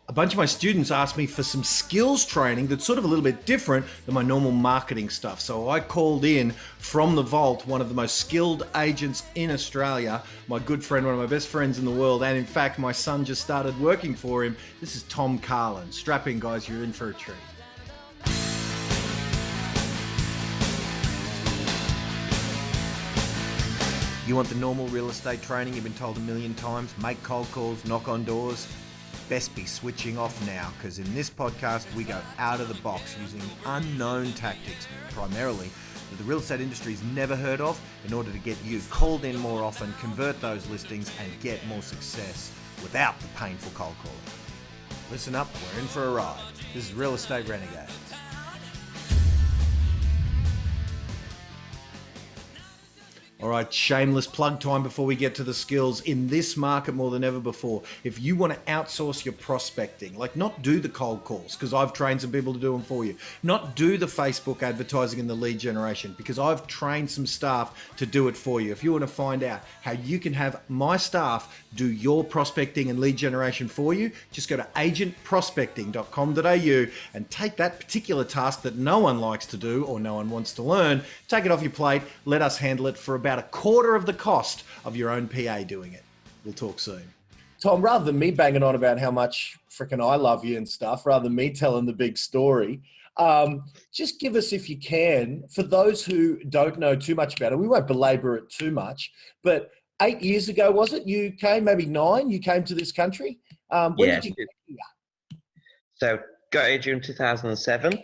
a bunch of my students asked me for some skills training that's sort of a little bit different than my normal marketing stuff. So I called in from the vault one of the most skilled agents in Australia, my good friend, one of my best friends in the world, and in fact, my son just started working for him. This is Tom Carlin. Strap in, guys, you're in for a treat. You want the normal real estate training you've been told a million times? Make cold calls, knock on doors? Best be switching off now, because in this podcast we go out of the box using unknown tactics, primarily that the real estate industry's never heard of, in order to get you called in more often, convert those listings, and get more success without the painful cold calling. Listen up, we're in for a ride. This is Real Estate Renegades. All right, shameless plug time before we get to the skills. In this market more than ever before, if you want to outsource your prospecting, like not do the cold calls, because I've trained some people to do them for you, not do the Facebook advertising and the lead generation, because I've trained some staff to do it for you. If you want to find out how you can have my staff do your prospecting and lead generation for you, just go to agentprospecting.com.au and take that particular task that no one likes to do or no one wants to learn, take it off your plate, let us handle it for about a quarter of the cost of your own PA doing it. We'll talk soon. Tom, rather than me banging on about how much freaking I love you and stuff, rather than me telling the big story, just give us, if you can, for those who don't know too much about it, we won't belabor it too much, but 8 years ago, was it? You came, maybe 9, you came to this country? When did you get here? So got here June 2007.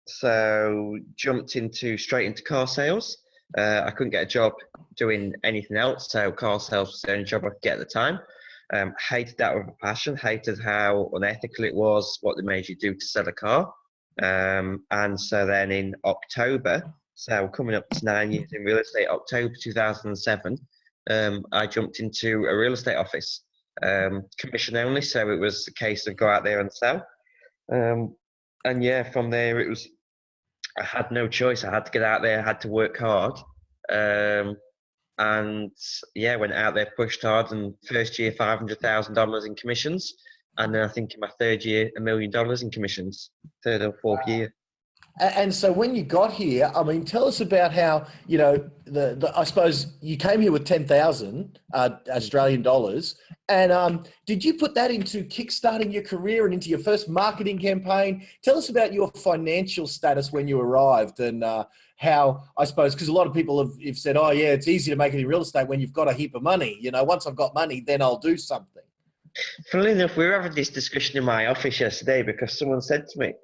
So jumped straight into car sales. I couldn't get a job doing anything else, so car sales was the only job I could get at the time. Hated that with a passion, hated how unethical it was, what they made you do to sell a car. And so then in October, so coming up to 9 years in real estate, October 2007, I jumped into a real estate office, commission only, so it was a case of go out there and sell. And yeah, from there I had no choice. I had to get out there, I had to work hard. And yeah, went out there, pushed hard, and first year $500,000 in commissions. And then I think in my third year, $1 million in commissions, third or fourth year. And so when you got here, I mean, tell us about how, you know, I suppose you came here with 10,000 Australian dollars. And did you put that into kickstarting your career and into your first marketing campaign? Tell us about your financial status when you arrived, and how, I suppose, because a lot of people have said, oh yeah, it's easy to make it in real estate when you've got a heap of money. You know, once I've got money, then I'll do something. Funnily enough, we were having this discussion in my office yesterday because someone said to me,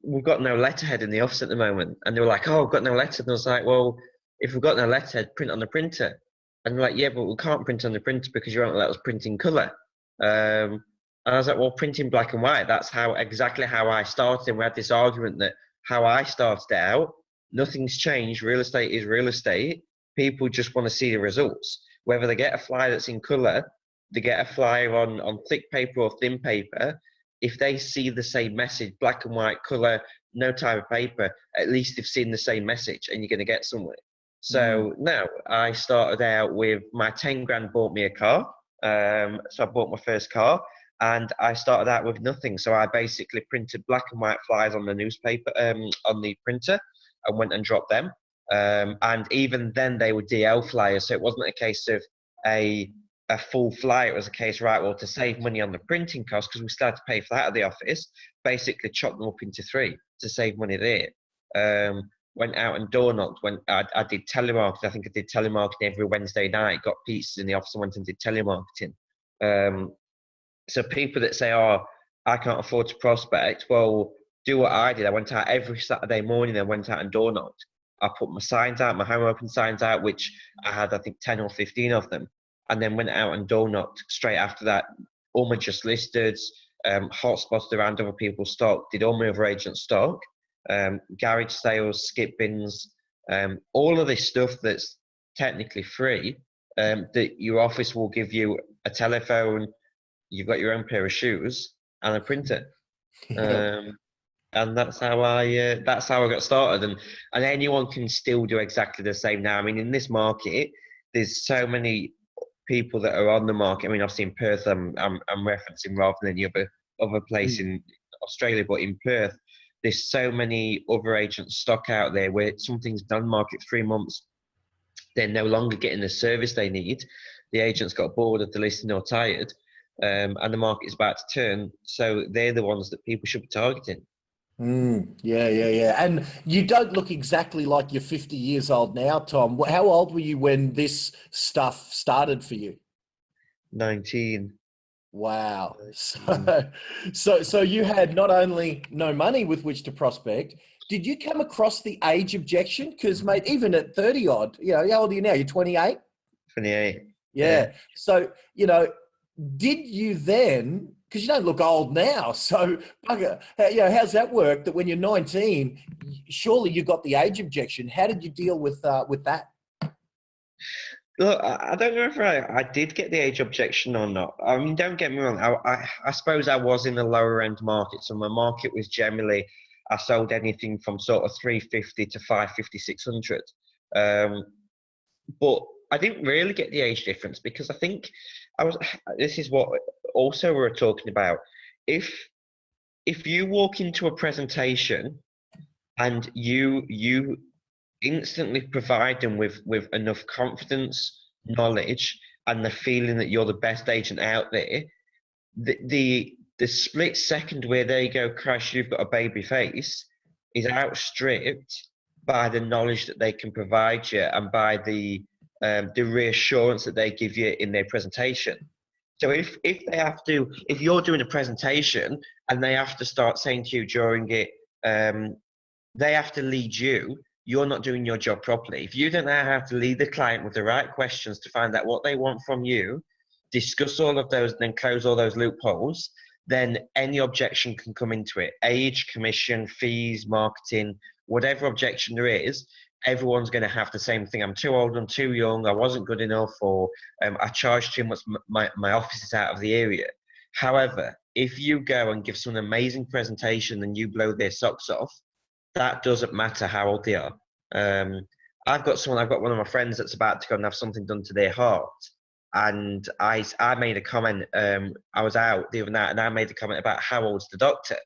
we've got no letterhead in the office at the moment. And they were like, oh, I've got no letterhead. And I was like, well, if we've got no letterhead, print on the printer. And they're like, yeah, but we can't print on the printer because you won't let us print in colour. And I was like, well, print in black and white. That's exactly how I started. And we had this argument that how I started out, nothing's changed. Real estate is real estate. People just want to see the results. Whether they get a flyer that's in colour, they get a flyer on thick paper or thin paper, if they see the same message, black and white, colour, no type of paper, at least they've seen the same message and you're going to get somewhere. So now I started out with my 10 grand bought me a car. So I bought my first car and I started out with nothing. So I basically printed black and white flyers on the newspaper, on the printer, and went and dropped them. And even then they were DL flyers. So it wasn't a case of a full flyer. It was a case, right, well, to save money on the printing cost, because we still had to pay for that at the office, basically chopped them up into 3 to save money there. Went out and door knocked. I did telemarketing. I think I did telemarketing every Wednesday night, got pizzas in the office and went and did telemarketing. So people that say, oh, I can't afford to prospect, well, do what I did. I went out every Saturday morning and went out and door knocked. I put my signs out, my home open signs out, which I had, I think, 10 or 15 of them. And then went out and door knocked straight after that. All my just listed, hotspots around other people's stock, did all my other agent stock, garage sales, skip bins, all of this stuff that's technically free, that your office will give you a telephone, you've got your own pair of shoes and a printer. And that's how I got started. And anyone can still do exactly the same now. I mean, in this market, there's so many people that are on the market. I mean, obviously in Perth, I'm referencing rather than the other place in Australia, but in Perth, there's so many other agents stock out there where something's done market 3 months, they're no longer getting the service they need. The agents got bored of the listing or tired, and the market's about to turn. So they're the ones that people should be targeting. Yeah. And you don't look exactly like you're 50 years old now, Tom. How old were you when this stuff started for you? 19. Wow. So you had not only no money with which to prospect, did you come across the age objection? Because, mate, even at 30 odd, how old are you now? You're 28? 28. Yeah. So, did you then, because you don't look old now, so, how's that work that when you're 19, surely you got the age objection? How did you deal with that? Look, I don't know if I did get the age objection or not. I mean, don't get me wrong. I suppose I was in the lower end market. So my market was generally, I sold anything from sort of 350 to 550, 600. But I didn't really get the age difference because I think this is what also we're talking about. If you walk into a presentation and you instantly provide them with enough confidence, knowledge, and the feeling that you're the best agent out there, the split second where they go, Crash, you've got a baby face, is outstripped by the knowledge that they can provide you and by the reassurance that they give you in their presentation. So if you're doing a presentation and they have to start saying to you during it, they have to lead you, you're not doing your job properly. If you don't know how to lead the client with the right questions to find out what they want from you, discuss all of those, and then close all those loopholes, then any objection can come into it. Age, commission, fees, marketing, whatever objection there is, everyone's going to have the same thing. I'm too old, I'm too young, I wasn't good enough, or I charge too much, my office is out of the area. However, if you go and give someone an amazing presentation and you blow their socks off, that doesn't matter how old they are. I've got one of my friends that's about to go and have something done to their heart. And I made a comment, I was out the other night and I made a comment about how old's the doctor.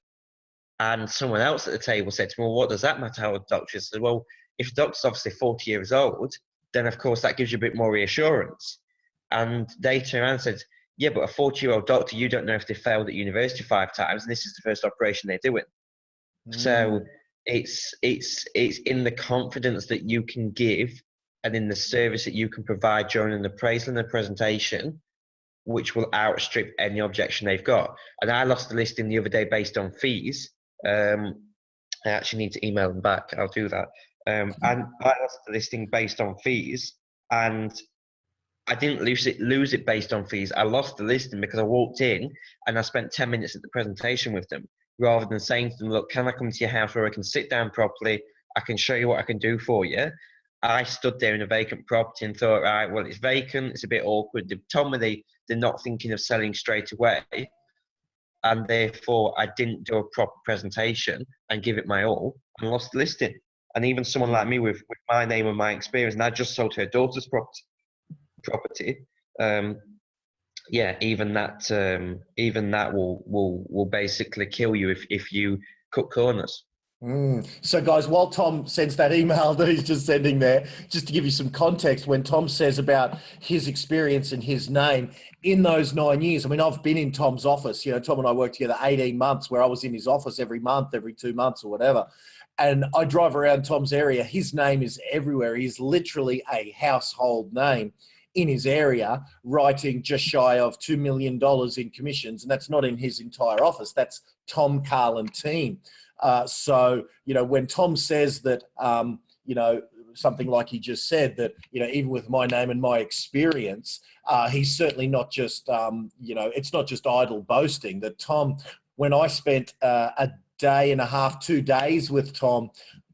And someone else at the table said to me, well, what does that matter how old the doctor is? I said, well, if the doctor's obviously 40 years old, then of course that gives you a bit more reassurance. And they turned around and said, yeah, but a 40-year-old doctor, you don't know if they failed at university 5 times and this is the first operation they're doing. So it's in the confidence that you can give and in the service that you can provide during an appraisal and a presentation, which will outstrip any objection they've got. And I lost the listing the other day based on fees. I actually need to email them back. I'll do that. And I lost the listing based on fees, and I didn't lose it based on fees. I lost the listing because I walked in and I spent 10 minutes at the presentation with them, rather than saying to them, look, can I come to your house where I can sit down properly? I can show you what I can do for you. I stood there in a vacant property and thought, right, well, it's vacant. It's a bit awkward. They told me they're not thinking of selling straight away. And therefore, I didn't do a proper presentation and give it my all and lost the listing. And even someone like me with my name and my experience, and I just sold her daughter's property. Even that will basically kill you if you cut corners. So guys, while Tom sends that email that he's just sending there, just to give you some context, when Tom says about his experience and his name in those 9 years, I mean, I've been in Tom's office, Tom and I worked together 18 months where I was in his office every month, every 2 months or whatever. And I drive around Tom's area. His name is everywhere. He's literally a household name in his area, writing just shy of $2 million in commissions. And that's not in his entire office. That's Tom, Carlin team. So, when Tom says that, something like he just said, that, even with my name and my experience, he's certainly not just, it's not just idle boasting. That Tom, when I spent a day and a half, 2 days with Tom,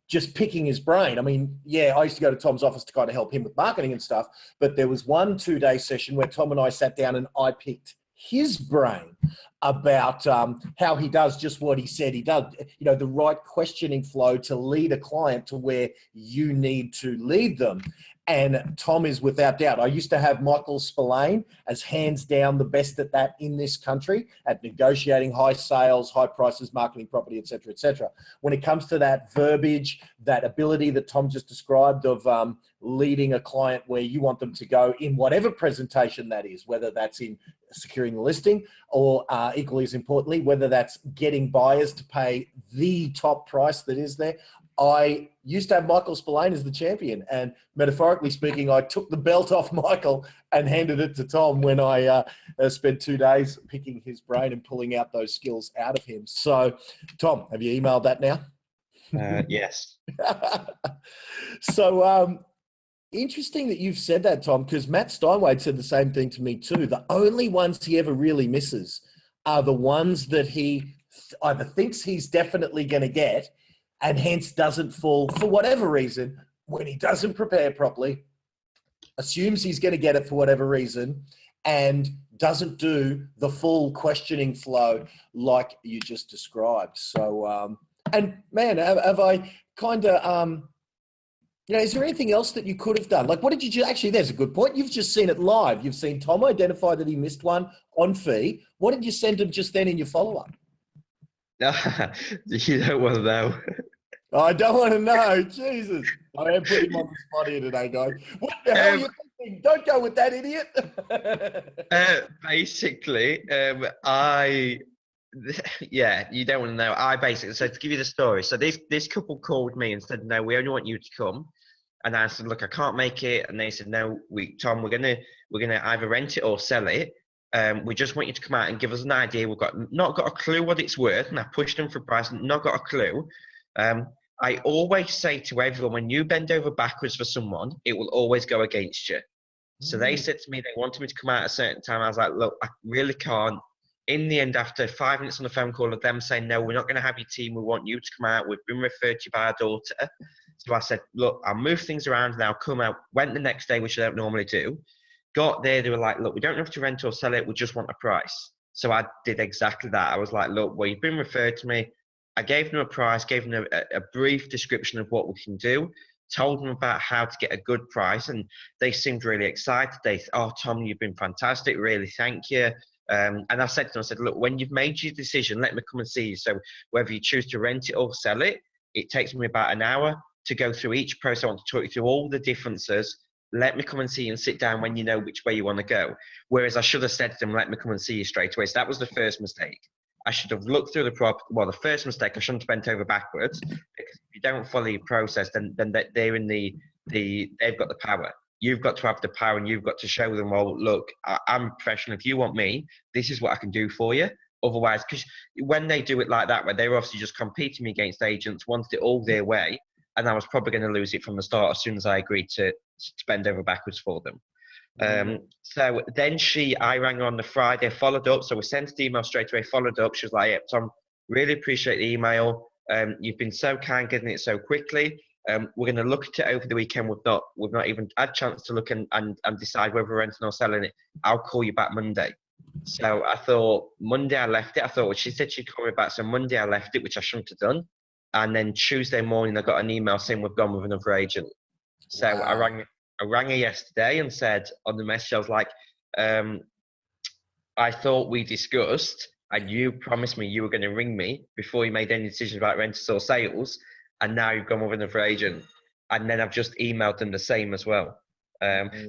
just picking his brain. I mean, I used to go to Tom's office to kind of help him with marketing and stuff, but there was 1 2-day session where Tom and I sat down and I picked his brain about how he does just what he said he does, the right questioning flow to lead a client to where you need to lead them. And Tom is without doubt. I used to have Michael Spillane as hands down the best at that in this country, at negotiating high sales, high prices, marketing property, et cetera, et cetera. When it comes to that verbiage, that ability that Tom just described of leading a client where you want them to go in whatever presentation that is, whether that's in securing the listing or equally as importantly, whether that's getting buyers to pay the top price that is there. I used to have Michael Spillane as the champion, and metaphorically speaking, I took the belt off Michael and handed it to Tom when I spent 2 days picking his brain and pulling out those skills out of him. So, Tom, have you emailed that now? Yes. So, interesting that you've said that, Tom, because Matt Steinway said the same thing to me too. The only ones he ever really misses are the ones that he either thinks he's definitely going to get and hence doesn't fall for whatever reason when he doesn't prepare properly, assumes he's going to get it for whatever reason, and doesn't do the full questioning flow like you just described. So, and man, have I kind of, is there anything else that you could have done? Like, what did you actually, there's a good point. You've just seen it live. You've seen Tom identify that he missed one on fee. What did you send him just then in your follow-up? You don't want to know. I don't want to know. Jesus. I am putting him on the spot here today, guys. What the hell are you thinking? Don't go with that, idiot. Basically, you don't want to know. So to give you the story, so this couple called me and said, no, we only want you to come. And I said, look, I can't make it. And they said, no, Tom, we're gonna either rent it or sell it. We just want you to come out and give us an idea. We've not got a clue what it's worth, and I pushed them for price, not got a clue. I always say to everyone, when you bend over backwards for someone, it will always go against you. So they said to me they wanted me to come out at a certain time. I was like, look, I really can't. In the end, after 5 minutes on the phone call of them saying, no, we're not going to have your team. We want you to come out. We've been referred to you by our daughter. So I said, look, I'll move things around and I'll come out. Went the next day, which I don't normally do. Got there, they were like, look, we don't have to rent or sell it. We just want a price. So I did exactly that. I was like, look, well, you've been referred to me. I gave them a price, gave them a brief description of what we can do, told them about how to get a good price, and they seemed really excited. They said, oh, Tom, you've been fantastic. Really, thank you. And I said to them, I said, look, when you've made your decision, let me come and see you. So whether you choose to rent it or sell it, it takes me about an hour to go through each process. I want to talk you through all the differences. Let me come and see you and sit down when you know which way you want to go. Whereas I should have said to them, let me come and see you straight away. So that was the first mistake. I should have looked through the property. Well, the first mistake, I shouldn't have bent over backwards, because if you don't follow your process, then they're in they've got the power. You've got to have the power, and you've got to show them, well, look, I'm a professional. If you want me, this is what I can do for you. Otherwise, because when they do it like that, where they're obviously just competing against agents, wanted it all their way, and I was probably going to lose it from the start as soon as I agreed to bend over backwards for them. So then I rang her on the Friday, followed up. So we sent the email straight away, followed up. She was like, yeah, Tom, really appreciate the email. You've been so kind getting it so quickly. We're going to look at it over the weekend. We've not even had a chance to look and decide whether we're renting or selling it. I'll call you back Monday. So I thought Monday I left it. I thought, well, she said she'd call me back. So Monday I left it, which I shouldn't have done. And then Tuesday morning I got an email saying we've gone with another agent. So wow. I rang her yesterday and said on the message, I was like, I thought we discussed and you promised me you were going to ring me before you made any decisions about rentals or sales, and now you've gone with another agent. And then I've just emailed them the same as well.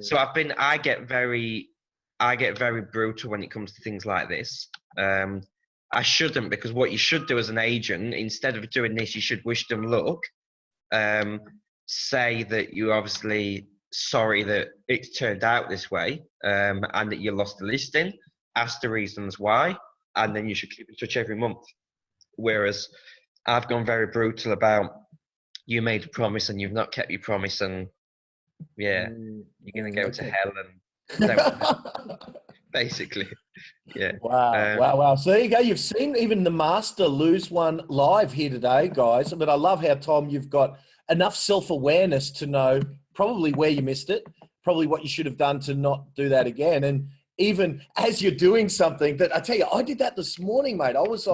So I get very brutal when it comes to things like this. I shouldn't, because what you should do as an agent, instead of doing this, you should wish them luck. Say that you're obviously sorry that it's turned out this way, and that you lost the listing. Ask the reasons why, and then you should keep in touch every month. Whereas I've gone very brutal about, you made a promise and you've not kept your promise, and you're going to go to hell, and basically. Yeah. Wow. So there you go. You've seen even the master lose one live here today, guys. But I love how, Tom, you've got enough self-awareness to know probably where you missed it, probably what you should have done to not do that again. And even as you're doing something that, I tell you, I did that this morning, mate. I was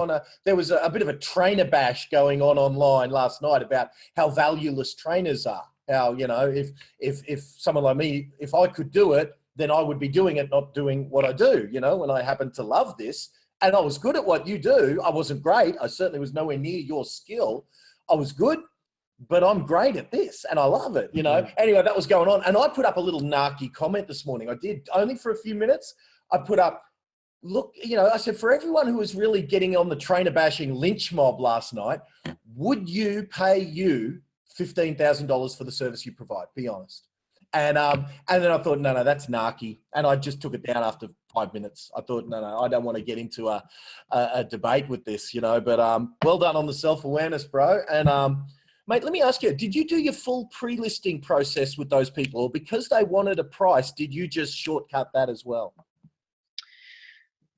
there was a bit of a trainer bash going on online last night about how valueless trainers are. How, you know, if someone like me, if I could do it, then I would be doing it, not doing what I do, you know, when I happen to love this. And I was good at what you do. I wasn't great. I certainly was nowhere near your skill. I was good, but I'm great at this and I love it, you know. Anyway, that was going on. And I put up a little narky comment this morning. I did, only for a few minutes. I put up, look, you know, I said, for everyone who was really getting on the trainer bashing lynch mob last night, would you pay you $15,000 for the service you provide? Be honest. And then I thought, no, that's narky. And I just took it down after 5 minutes. I thought, no, I don't want to get into a debate with this, you know, but well done on the self-awareness, bro. And mate, let me ask you, did you do your full pre-listing process with those people? Or because they wanted a price, did you just shortcut that as well?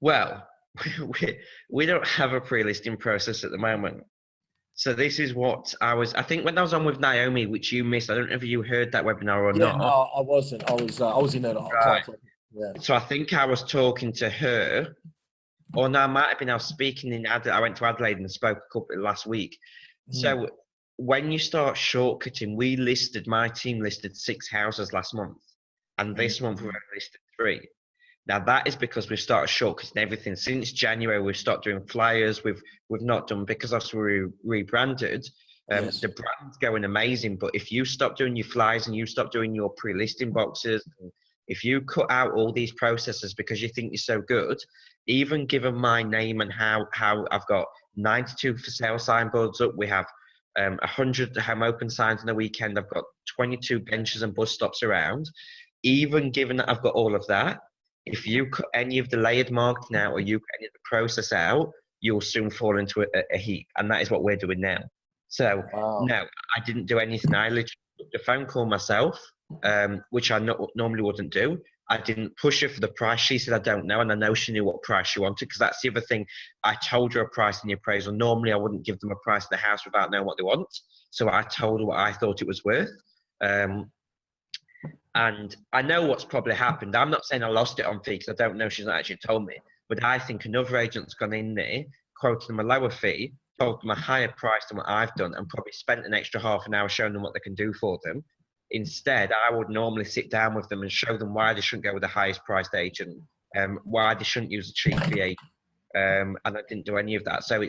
Well, we don't have a pre-listing process at the moment. So this is what I think when I was on with Naomi, which you missed. I don't know if you heard that webinar or not. No, I wasn't. I was in it. Right. Yeah. So I think I was talking to her, or no, I might have been. I was speaking in Adelaide. I went to Adelaide and spoke a couple last week. So when you start shortcutting, my team listed 6 houses last month, and this month we've only listed 3. Now that is because we've started shortcutting everything. Since January, we've started doing flyers. We've not done, because obviously we rebranded. Yes. The brand's going amazing, but if you stop doing your flyers and you stop doing your pre-listing boxes, if you cut out all these processes because you think you're so good, even given my name and how I've got 92 for sale signboards up, we have 100 home open signs on the weekend. I've got 22 benches and bus stops around. Even given that I've got all of that, if you cut any of the layered marketing out or you cut any of the process out, you'll soon fall into a heap. And that is what we're doing now. So, no, I didn't do anything. I literally took the phone call myself, which I normally wouldn't do. I didn't push her for the price. She said, I don't know. And I know she knew what price she wanted, because that's the other thing. I told her a price in the appraisal. Normally, I wouldn't give them a price of the house without knowing what they want. So I told her what I thought it was worth. And I know what's probably happened. I'm not saying I lost it on fee, because I don't know. She's not actually told me. But I think another agent's gone in there, quoted them a lower fee, told them a higher price than what I've done, and probably spent an extra half an hour showing them what they can do for them. Instead, I would normally sit down with them and show them why they shouldn't go with the highest priced agent, why they shouldn't use a cheap fee agent. And I didn't do any of that. So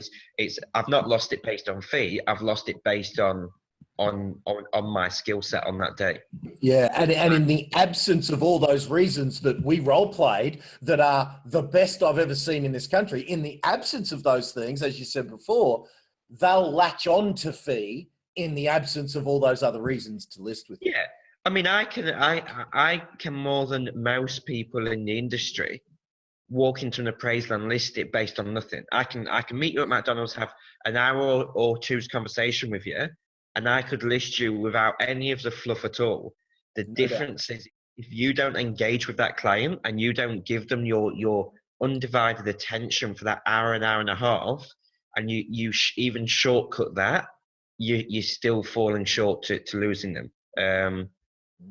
I've not lost it based on fee. I've lost it based on my skill set on that day. Yeah, and in the absence of all those reasons that we role played that are the best I've ever seen in this country, in the absence of those things, as you said before, they'll latch on to fee in the absence of all those other reasons to list with. Yeah, I mean, I can more than most people in the industry walk into an appraisal and list it based on nothing. I can meet you at McDonald's, have an hour or two's conversation with you, and I could list you without any of the fluff at all. The difference is if you don't engage with that client and you don't give them your undivided attention for that hour and a half, and you even shortcut that, you're still falling short to losing them.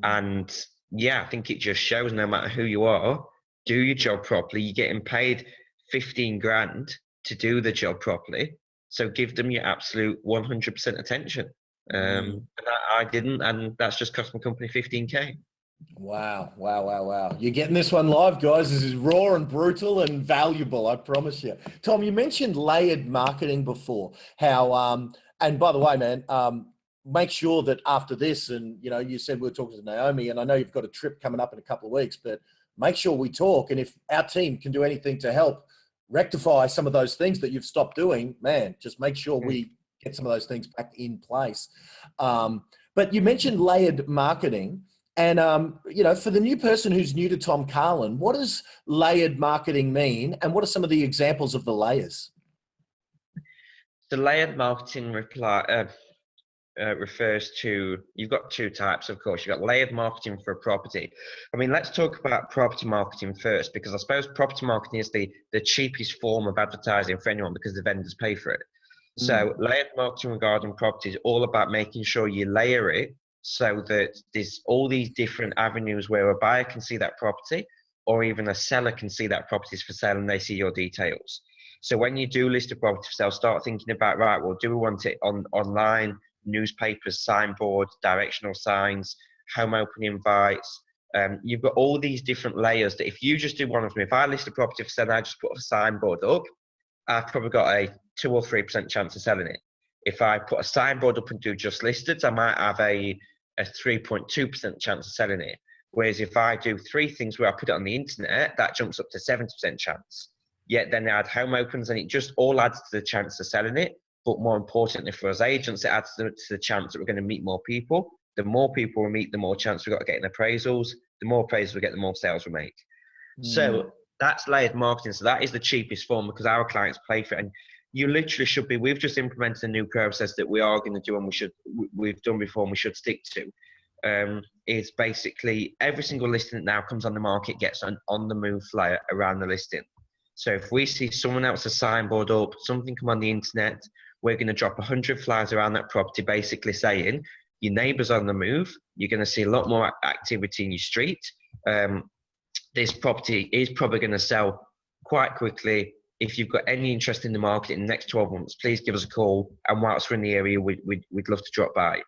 And yeah, I think it just shows no matter who you are, do your job properly. You're getting paid 15 grand to do the job properly. So give them your absolute 100% attention. And I didn't, and that's just cost my company 15K. Wow. You're getting this one live, guys. This is raw and brutal and valuable, I promise you. Tom, you mentioned layered marketing before. How, and by the way, man, make sure that after this, and you know, you said we were talking to Naomi, and I know you've got a trip coming up in a couple of weeks, but make sure we talk. And if our team can do anything to help rectify some of those things that you've stopped doing, man, just make sure we get some of those things back in place. But you mentioned layered marketing. And, you know, for the new person who's new to Tom Carlin, what does layered marketing mean? And what are some of the examples of the layers? The layered marketing refers to, you've got 2 types, of course. You've got layered marketing for a property. I mean, let's talk about property marketing first, because I suppose property marketing is the cheapest form of advertising for anyone, because the vendors pay for it. So layered marketing regarding property is all about making sure you layer it so that there's all these different avenues where a buyer can see that property, or even a seller can see that property is for sale and they see your details. So when you do list a property for sale, start thinking about, right, well, do we want it online? newspapers, signboards, directional signs, home opening invites. You've got all these different layers that if you just do one of them, if I list a property for sale, I just put a signboard up, I've probably got a 2 or 3% chance of selling it. If I put a signboard up and do just listed, I might have a 3.2% chance of selling it. Whereas if I do 3 things where I put it on the internet, that jumps up to 70% chance. Yet then I add home opens, and it just all adds to the chance of selling it. But more importantly for us agents, it adds to the chance that we're going to meet more people. The more people we meet, the more chance we've got of getting appraisals. The more appraisals we get, the more sales we make. So that's layered marketing. So that is the cheapest form because our clients pay for it. And you literally should be, we've just implemented a new process that we are going to do and we've done before and we should stick to. Is basically every single listing that now comes on the market gets an on the move flyer around the listing. So if we see someone else's signboard up, something come on the internet, we're going to drop 100 flyers around that property, basically saying your neighbour's on the move. You're going to see a lot more activity in your street. This property is probably going to sell quite quickly. If you've got any interest in the market in the next 12 months, please give us a call. And whilst we're in the area, we'd love to drop by.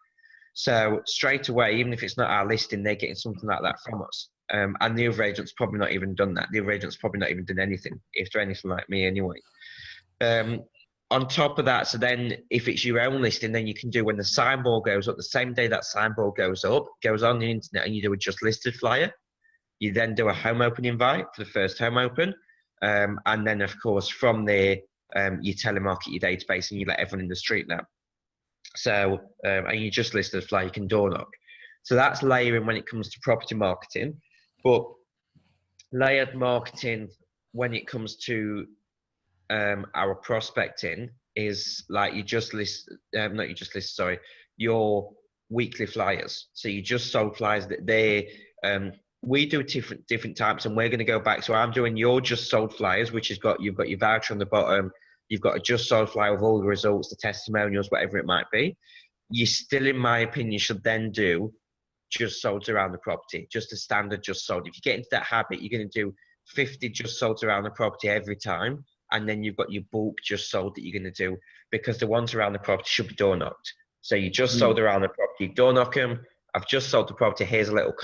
So straight away, even if it's not our listing, they're getting something like that from us. And the other agent's probably not even done that. The other agent's probably not even done anything, if they're anything like me anyway. On top of that, so then if it's your own listing, then you can do when the signboard goes up, the same day that signboard goes up, goes on the internet, and you do a just listed flyer. You then do a home open invite for the first home open. And then, of course, from there, you telemarket your database and you let everyone in the street know. So, and you just listed a flyer, you can door knock. So that's layering when it comes to property marketing. But layered marketing when it comes to our prospecting is like your weekly flyers. So you just sold flyers that we do different types, and we're going to go back. So I'm doing your just sold flyers, which you've got your voucher on the bottom. You've got a just sold flyer with all the results, the testimonials, whatever it might be. You still, in my opinion, should then do just sold around the property, just a standard just sold. If you get into that habit, you're going to do 50 just sold around the property every time. And then you've got your bulk just sold that you're going to do, because the ones around the property should be door knocked. So you just sold around the property, door knock them. I've just sold the property. Here's a little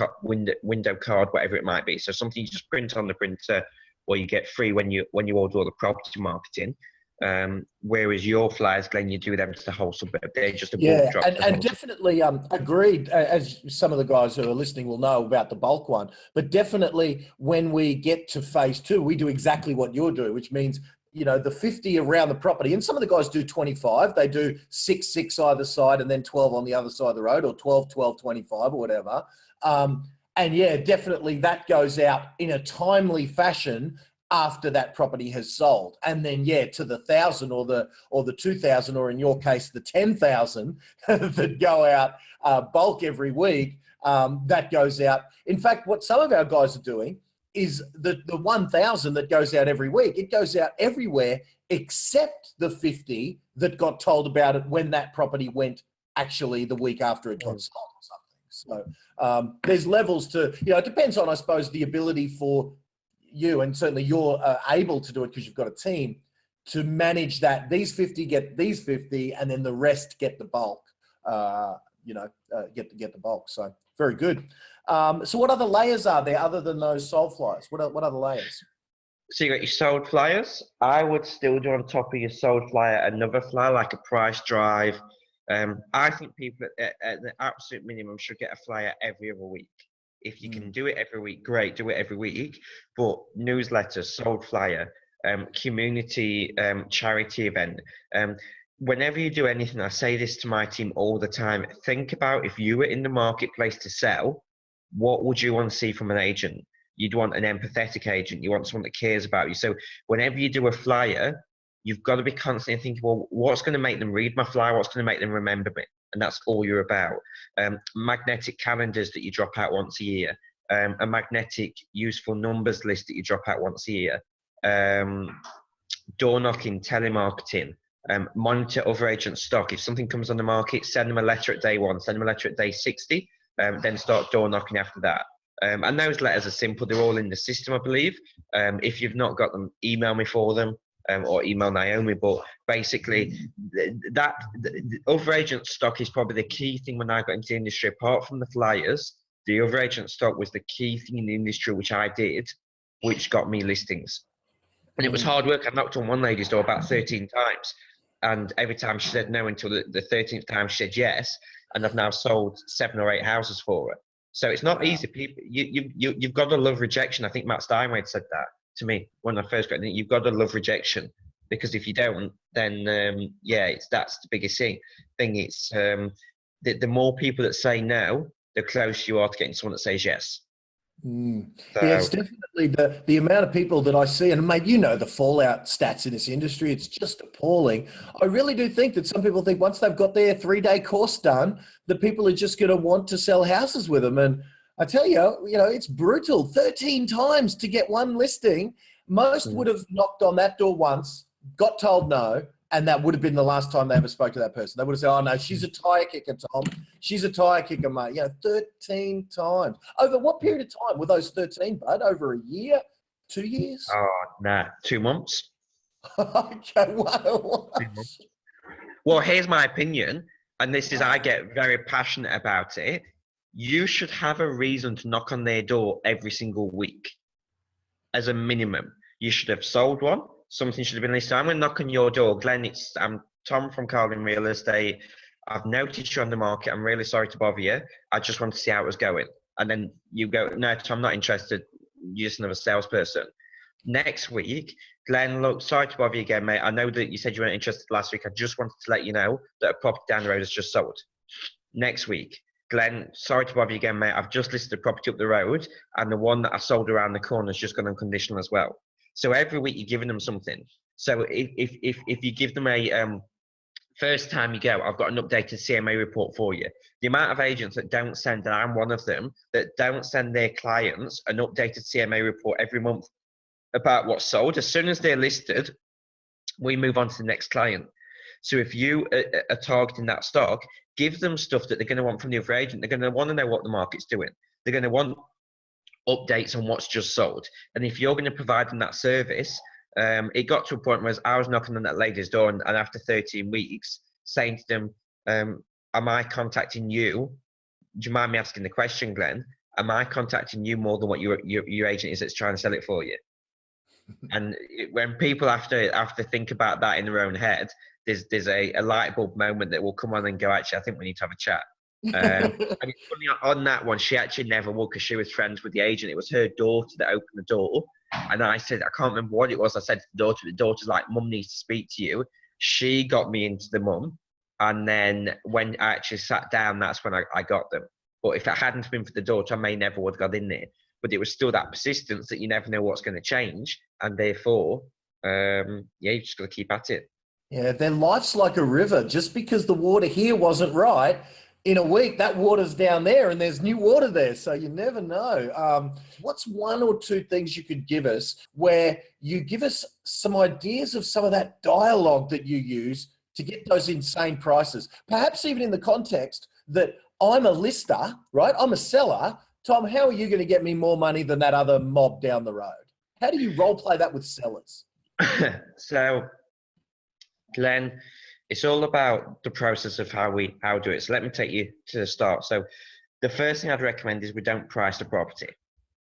window card, whatever it might be. So something you just print on the printer, or you get free when you order all the property marketing. Whereas your flyers, Glenn, you do them to the whole suburb. They're just a bulk drop. And definitely agreed, as some of the guys who are listening will know about the bulk one. But definitely when we get to phase 2, we do exactly what you're doing, which means, you know, the 50 around the property. And some of the guys do 25. They do 6 either side and then 12 on the other side of the road, or 12, 25 or whatever. And yeah, definitely that goes out in a timely fashion after that property has sold. And then, yeah, to the 1,000 or the 2,000, or in your case, the 10,000 that go out bulk every week, that goes out. In fact, what some of our guys are doing is the 1,000 that goes out every week, it goes out everywhere except the 50 that got told about it when that property went actually the week after it got sold or something. So there's levels to, you know, it depends on, I suppose, the ability for you, and certainly you're able to do it because you've got a team to manage that. These 50 get these 50, and then the rest get the bulk. Get the bulk. So very good. So what other layers are there other than those sold flyers? What other layers? So you got your sold flyers. I would still do on top of your sold flyer another flyer, like a price drive. I think people at the absolute minimum should get a flyer every other week. If you can do it every week, great, do it every week. But newsletters, sold flyer, community charity event. Whenever you do anything, I say this to my team all the time, think about if you were in the marketplace to sell, what would you want to see from an agent? You'd want an empathetic agent. You want someone that cares about you. So whenever you do a flyer, you've got to be constantly thinking, well, what's going to make them read my flyer? What's going to make them remember me? And that's all you're about. Magnetic calendars that you drop out once a year, a magnetic useful numbers list that you drop out once a year, door knocking, telemarketing, monitor other agents' stock. If something comes on the market, send them a letter at day 1, send them a letter at day 60, then start door knocking after that. And those letters are simple. They're all in the system, I believe. If you've not got them, email me for them. or email Naomi. But basically, that other agent stock is probably the key thing when I got into the industry. Apart from the flyers, the other agent stock was the key thing in the industry, which I did, which got me listings. And it was hard work. I knocked on one lady's door about 13 times. And every time she said no until the 13th time she said yes. And I've now sold 7 or 8 houses for her. So it's not easy. People, you've got to love rejection. I think Matt Steinway said that to me when I first got in. You've got to love rejection, because if you don't, then that's the biggest thing. It's the more people that say no, the closer you are to getting someone that says yes. So, yeah, it's definitely the amount of people that I see, and mate, you know the fallout stats in this industry, it's just appalling. I really do think that some people think once they've got their 3-day course done, that people are just going to want to sell houses with them. And I tell you, it's brutal. 13 times to get one listing. Most would have knocked on that door once, got told no, and that would have been the last time they ever spoke to that person. They would have said, oh, no, she's a tire kicker, Tom. She's a tire kicker, mate. 13 times. Over what period of time were those 13, bud? Over a year? 2 years? Oh, nah, 2 months. Okay, what? Well, here's my opinion, and this is, I get very passionate about it. You should have a reason to knock on their door every single week as a minimum. You should have sold one. Something should have been listed. I'm going to knock on your door. Glenn, I'm Tom from Carlin Real Estate. I've noticed you're on the market. I'm really sorry to bother you. I just want to see how it was going. And then you go, no, Tom, I'm not interested. You're just another salesperson. Next week, Glenn, look, sorry to bother you again, mate. I know that you said you weren't interested last week. I just wanted to let you know that a property down the road has just sold. Next week, Glenn, sorry to bother you again, mate. I've just listed a property up the road, and the one that I sold around the corner has just gone unconditional as well. So every week you're giving them something. So if you give them a first time you go, I've got an updated CMA report for you. The amount of agents that don't send, and I'm one of them, that don't send their clients an updated CMA report every month about what's sold. As soon as they're listed, we move on to the next client. So if you are targeting that stock, give them stuff that they're going to want from the other agent. They're going to want to know what the market's doing. They're going to want updates on what's just sold. And if you're going to provide them that service, it got to a point where I was knocking on that lady's door, and after 13 weeks saying to them, am I contacting you? Do you mind me asking the question, Glenn? Am I contacting you more than what your agent is that's trying to sell it for you? And when people have to think about that in their own head, there's a light bulb moment that will come on and go, actually, I think we need to have a chat. And it's funny, on that one, she actually never would, because she was friends with the agent. It was her daughter that opened the door, and I said, I can't remember what it was. I said to the daughter's like, Mum needs to speak to you. She got me into the mum, and then when I actually sat down, that's when I got them. But if it hadn't been for the daughter, I may never would have got in there. But it was still that persistence that you never know what's going to change, and therefore, you just got to keep at it. Yeah, their life's like a river. Just because the water here wasn't right, in a week, that water's down there and there's new water there. So you never know. What's 1 or 2 things you could give us where you give us some ideas of some of that dialogue that you use to get those insane prices? Perhaps even in the context that I'm a lister, right? I'm a seller. Tom, how are you going to get me more money than that other mob down the road? How do you role play that with sellers? So, Glenn, it's all about the process of how we do it. So let me take you to the start. So the first thing I'd recommend is we don't price the property.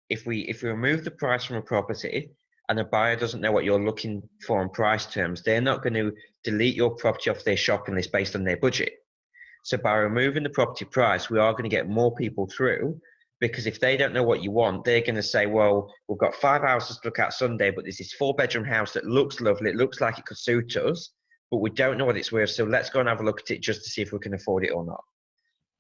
If we remove the price from a property and a buyer doesn't know what you're looking for in price terms, they're not going to delete your property off their shopping list based on their budget. So by removing the property price, we are going to get more people through, because if they don't know what you want, they're going to say, well, we've got 5 houses to look at Sunday, but there's this 4-bedroom house that looks lovely. It looks like it could suit us, but we don't know what it's worth. So let's go and have a look at it just to see if we can afford it or not.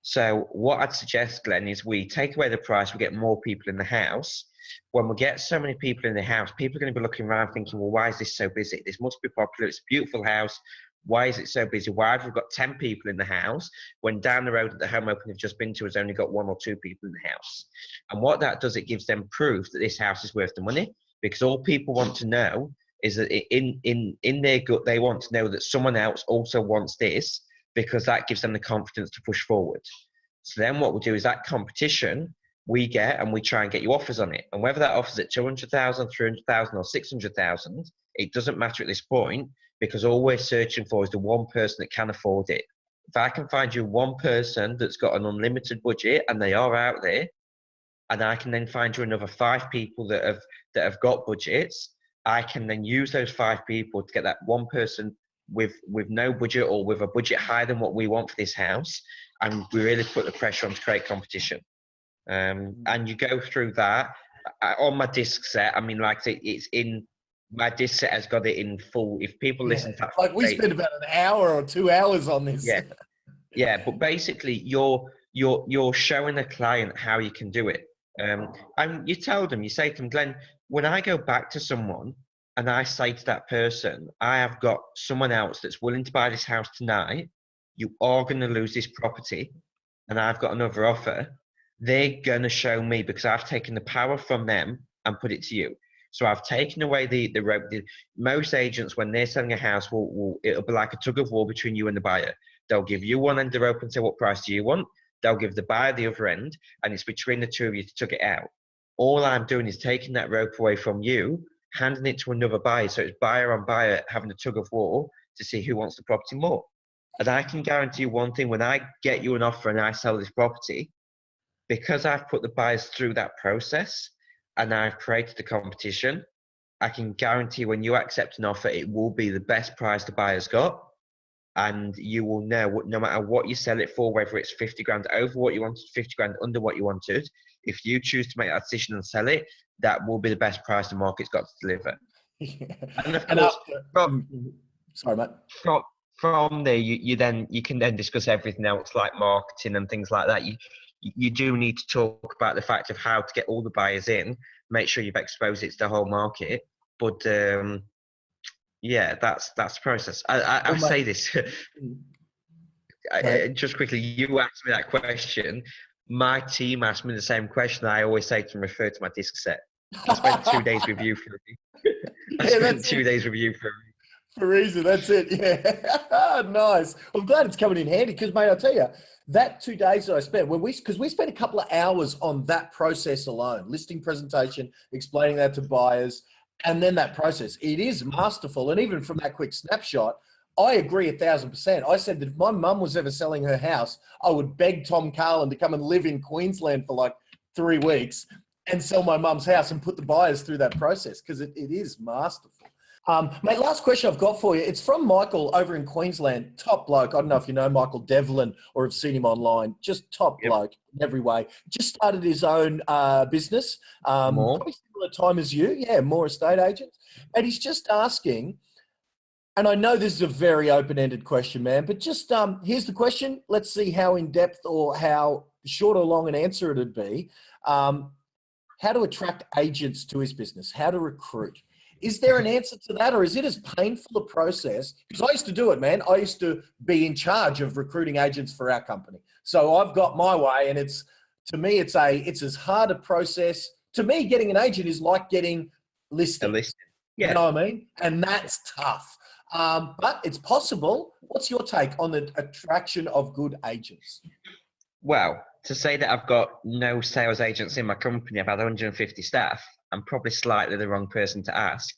So what I'd suggest, Glenn, is we take away the price, we get more people in the house. When we get so many people in the house, people are going to be looking around thinking, well, why is this so busy? This must be popular. It's a beautiful house. Why is it so busy? Why have we got 10 people in the house when down the road at the home opening we've just been to has only got 1 or 2 people in the house? And what that does, it gives them proof that this house is worth the money, because all people want to know is that in their gut, they want to know that someone else also wants this, because that gives them the confidence to push forward. So then what we do is that competition we get, and we try and get you offers on it. And whether that offers at 200,000, 300,000 or 600,000, it doesn't matter at this point, because all we're searching for is the one person that can afford it. If I can find you one person that's got an unlimited budget, and they are out there, and I can then find you another 5 people that have got budgets, I can then use those 5 people to get that one person with no budget, or with a budget higher than what we want for this house, and we really put the pressure on to create competition. And you go through that. On my disc set, I mean, like it's in my disc set has got it in full. If people listen to that, like we spent about an hour or 2 hours on this. Yeah. But basically, you're showing the client how you can do it. And you tell them, you say to them, Glenn, when I go back to someone and I say to that person, I have got someone else that's willing to buy this house tonight, you are going to lose this property, and I've got another offer. They're going to show me, because I've taken the power from them and put it to you. So I've taken away the rope. Most agents, when they're selling a house, it'll be like a tug of war between you and the buyer. They'll give you one end of the rope and say, what price do you want? They'll give the buyer the other end, and it's between the two of you to tug it out. All I'm doing is taking that rope away from you, handing it to another buyer. So it's buyer on buyer having a tug of war to see who wants the property more. And I can guarantee you one thing: when I get you an offer and I sell this property, because I've put the buyers through that process and I've created the competition, I can guarantee when you accept an offer, it will be the best price the buyer's got. And you will know, no matter what you sell it for, whether it's 50 grand over what you wanted, 50 grand under what you wanted, if you choose to make that decision and sell it, that will be the best price the market's got to deliver. And of course, sorry, mate. From there, you can then discuss everything else, like marketing and things like that. You do need to talk about the fact of how to get all the buyers in, make sure you've exposed it to the whole market. But yeah, that's the process. I say this just quickly. You asked me that question. My team asked me the same question. I always say to them, refer to my disc set. I spent 2 days with you for for a reason. That's it. Yeah. Nice. I'm glad it's coming in handy, because, mate, I'll tell you, that 2 days that I spent, because we spent a couple of hours on that process alone, listing presentation, explaining that to buyers, and then that process. It is masterful. And even from that quick snapshot, I agree 1,000%. I said that if my mum was ever selling her house, I would beg Tom Carlin to come and live in Queensland for like 3 weeks and sell my mum's house and put the buyers through that process, because it is masterful. Mate, last question I've got for you. It's from Michael over in Queensland. Top bloke. I don't know if you know Michael Devlin or have seen him online. Just top bloke in every way. Just started his own business. Probably similar time as you. Yeah, more estate agents. And he's just asking, and I know this is a very open-ended question, man, but just here's the question. Let's see how in-depth or how short or long an answer it'd be. How to attract agents to his business, how to recruit. Is there an answer to that, or is it as painful a process? Because I used to do it, man. I used to be in charge of recruiting agents for our company. So I've got my way, and to me, it's as hard a process. To me, getting an agent is like getting listed. A listing. Yeah. You know what I mean? And that's tough. But it's possible. What's your take on the attraction of good agents? Well, to say that I've got no sales agents in my company, I've had 150 staff, I'm probably slightly the wrong person to ask,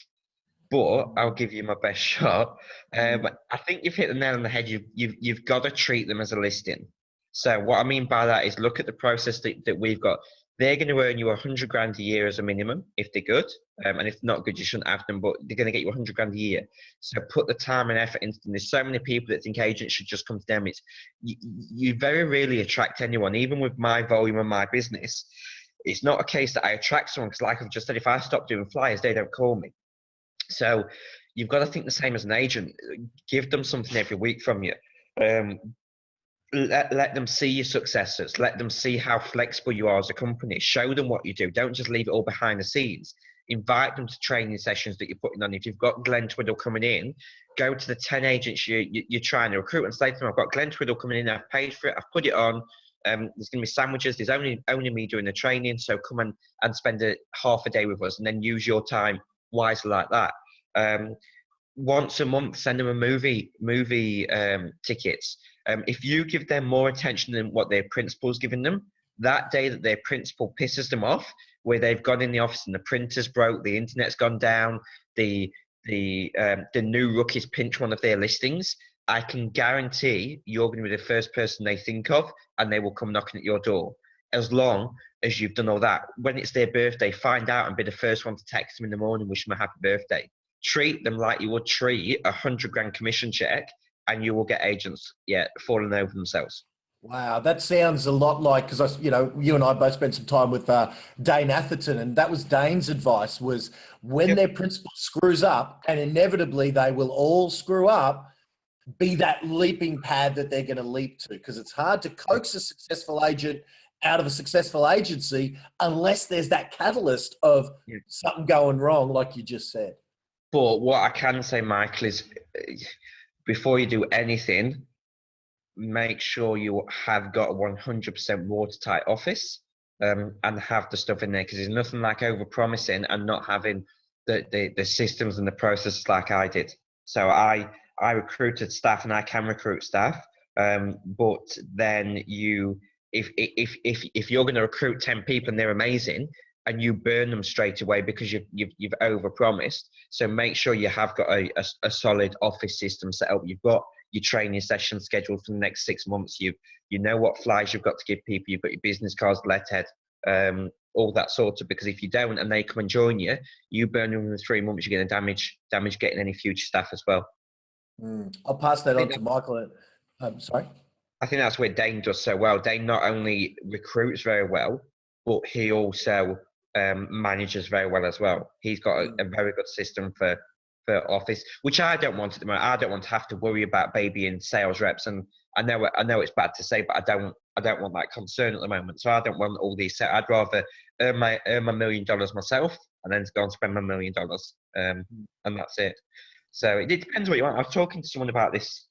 but I'll give you my best shot. I think you've hit the nail on the head. You've got to treat them as a listing. So what I mean by that is look at the process that we've got. They're going to earn you 100 grand a year as a minimum if they're good. And if not good, you shouldn't have them, but they're going to get you 100 grand a year. So put the time and effort into them. There's so many people that think agents should just come to them. You very rarely attract anyone, even with my volume and my business. It's not a case that I attract someone, because like I've just said, if I stop doing flyers, they don't call me. So you've got to think the same as an agent. Give them something every week from you. Let them see your successes. Let them see how flexible you are as a company. Show them what you do. Don't just leave it all behind the scenes. Invite them to training sessions that you're putting on. If you've got Glenn Twiddle coming in, go to the 10 agents you're trying to recruit and say to them, I've got Glenn Twiddle coming in. I've paid for it. I've put it on. There's going to be sandwiches. There's only me doing the training. So come and spend half a day with us, and then use your time wisely like that. Once a month, send them a movie tickets. If you give them more attention than what their principal's giving them, that day that their principal pisses them off, where they've gone in the office and the printer's broke, the internet's gone down, the the new rookies pinch one of their listings, I can guarantee you're going to be the first person they think of, and they will come knocking at your door. As long as you've done all that, when it's their birthday, find out and be the first one to text them in the morning, wish them a happy birthday. Treat them like you would treat $100,000 commission check, and you will get agents, falling over themselves. Wow, that sounds a lot like, because you and I both spent some time with Dane Atherton, and that was Dane's advice, was when their principal screws up, and inevitably they will all screw up, be that leaping pad that they're going to leap to, because it's hard to coax a successful agent out of a successful agency unless there's that catalyst of something going wrong, like you just said. But what I can say, Michael, is before you do anything, make sure you have got a 100% watertight office and have the stuff in there, because there's nothing like over-promising and not having the systems and the processes like I did. So I recruited staff, and I can recruit staff, but then if you're going to recruit 10 people and they're amazing, and you burn them straight away because you've over-promised. So make sure you have got a solid office system set up. You've got your training sessions scheduled for the next 6 months. You know what flyers you've got to give people. You've got your business cards, letterhead, all that sort of. Because if you don't and they come and join you, you burn them in 3 months. You're going to damage getting any future staff as well. I'll pass that on to Michael. Sorry. I think that's where Dane does so well. Dane not only recruits very well, but he also manages very well as well. He's got a very good system for office, which I don't want at the moment. I don't want to have to worry about babying sales reps, and I know it's bad to say, but I don't want that concern at the moment. So I don't want all these. I'd rather earn my $1 million myself, and then go and spend my $1 million, and that's it. So it depends what you want. I was talking to someone about this.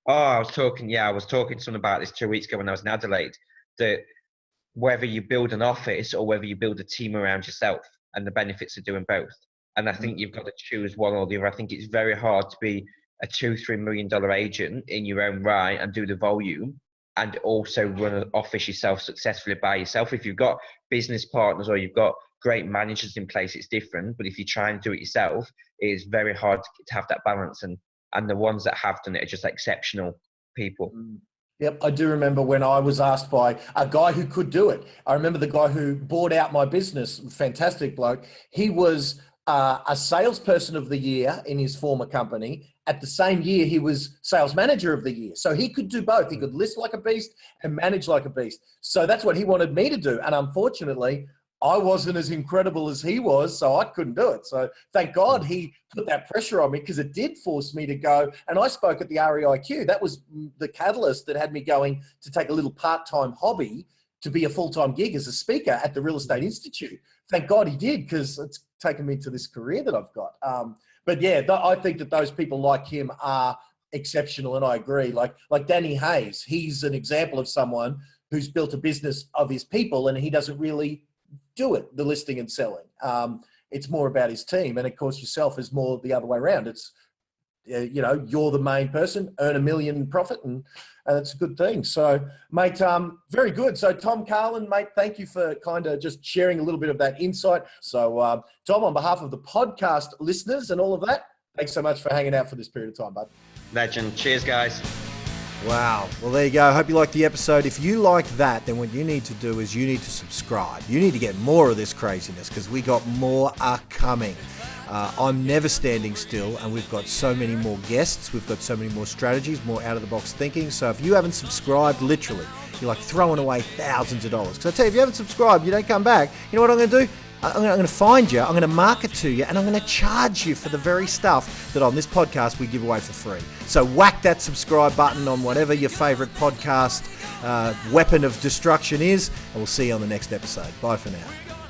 I was talking to someone about this 2 weeks ago when I was in Adelaide, that whether you build an office or whether you build a team around yourself, and the benefits of doing both. And I think you've got to choose one or the other. I think it's very hard to be a $2-3 million agent in your own right and do the volume, and also run an office yourself successfully by yourself. If you've got business partners or you've got great managers in place, it's different. But if you try and do it yourself, it is very hard to have that balance. And the ones that have done it are just exceptional people. Yep, I do remember when I was asked by a guy who could do it. I remember the guy who bought out my business, fantastic bloke. He was a salesperson of the year in his former company. At the same year, he was sales manager of the year. So he could do both. He could list like a beast and manage like a beast. So that's what he wanted me to do. And unfortunately, I wasn't as incredible as he was, so I couldn't do it. So thank God he put that pressure on me, because it did force me to go. And I spoke at the REIQ. That was the catalyst that had me going to take a little part-time hobby to be a full-time gig as a speaker at the Real Estate Institute. Thank God he did, because it's taken me to this career that I've got. But yeah, I think that those people like him are exceptional, and I agree. Like Danny Hayes, he's an example of someone who's built a business of his people, and he doesn't really do it, the listing and selling. It's more about his team, and of course yourself is more the other way around. It's you're the main person, earn $1 million profit, and it's a good thing. So mate, very good. So Tom Carlin, mate, thank you for kind of just sharing a little bit of that insight. So Tom, on behalf of the podcast listeners and all of that, thanks so much for hanging out for this period of time, bud. Legend. Cheers, guys. Wow. Well, there you go. I hope you liked the episode. If you like that, then what you need to do is you need to subscribe. You need to get more of this craziness, because we got more are coming. I'm never standing still, and we've got so many more guests. We've got so many more strategies, more out-of-the-box thinking. So if you haven't subscribed, literally, you're like throwing away thousands of dollars. Because I tell you, if you haven't subscribed, you don't come back. You know what I'm going to do? I'm going to find you, I'm going to market to you, and I'm going to charge you for the very stuff that on this podcast we give away for free. So whack that subscribe button on whatever your favorite podcast weapon of destruction is, and we'll see you on the next episode. Bye for now.